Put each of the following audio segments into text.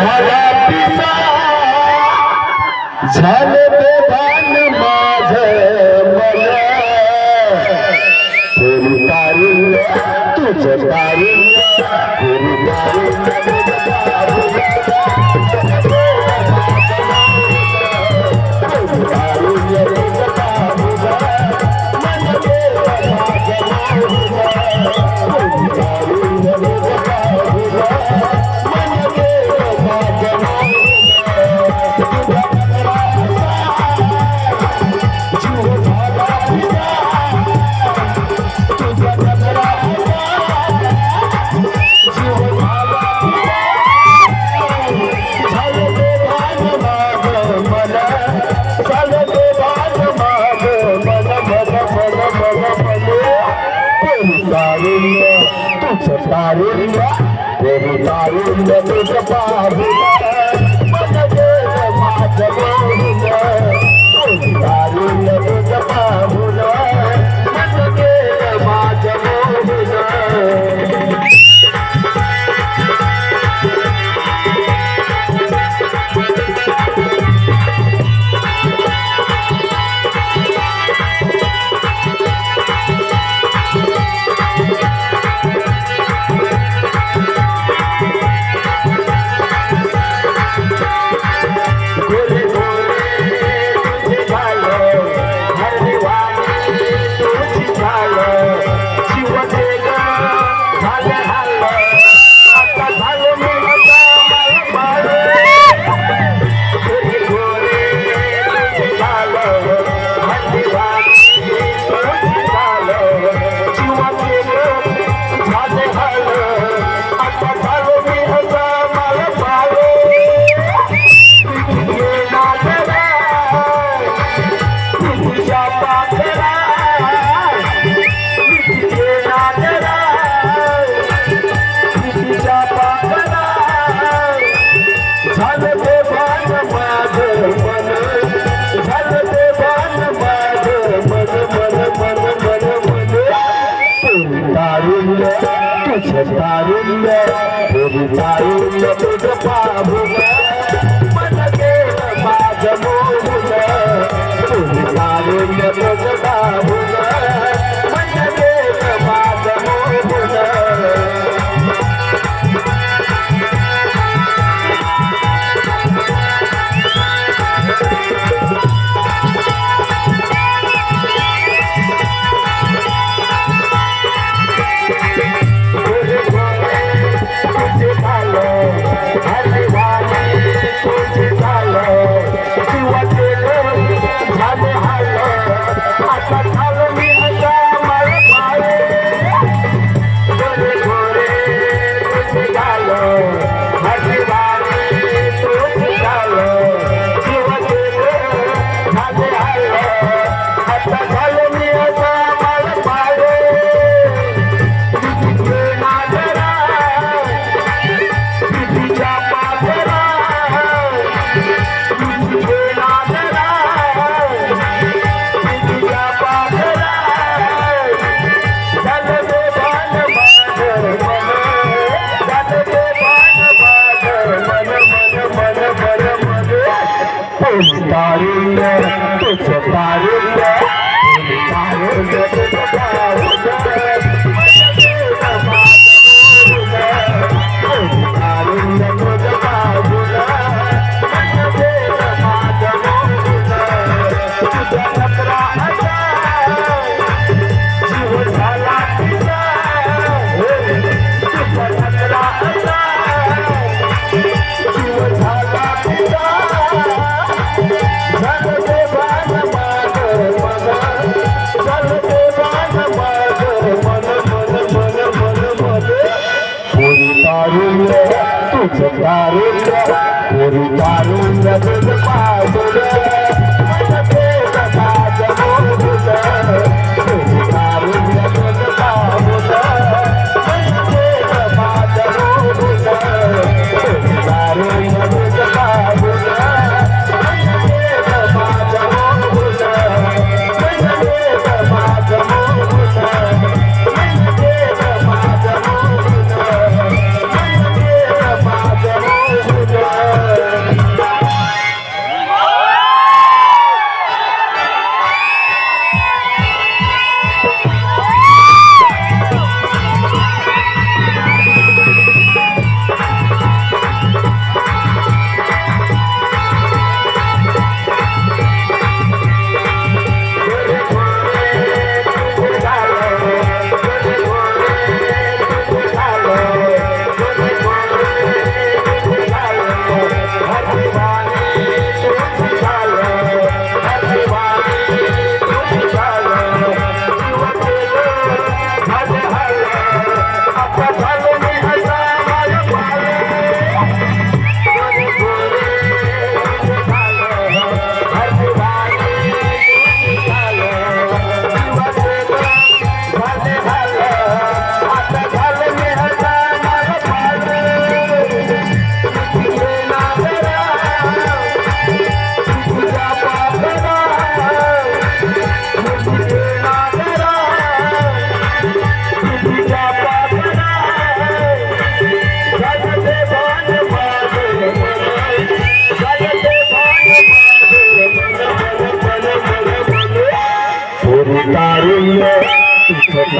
झाला पिसा झाले बेभान माझ मला तेरी तारुण्य तुझं तारुण्य तेरी तारुण्य तारुण्य तेरी तारुण्य तुझ पाहुणं मन गेलं माझं मोहून तारुण्य तुझ पाहुणं मन गेलं माझं मोहून तारुण्य तेरी तारुण्य तुझ पाहुणं मन गेलं माझं मोहून तेरी तारुण्य तुझ पाहुणं मन गेलं माझं मोहून तारुण्य तुझ तारुण्य तेरी तारुण्य तुझ पाहुणं मन गेलं माझं मोहून तारुण्य तुझ पाहुणं मन गेलं माझं मोहून तुझ्या नकरा असा जीव झाला पिसा तुझ्या नकरा असा जीव झाला पिसा तारुण्य तुझ तारुण्य तेरी तारुण्य तुझ पाहुणं मन गेलं माझं मोहून तेरी तारुण्य तुझ पाहुणं मन गेलं माझं मोहून तेरी तारुण्य तुझ पाहुणं मन गेलं माझं मोहून मन गेलं माझं मोहून मन गेलं माझं मोहून Yeah.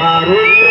तारुण्य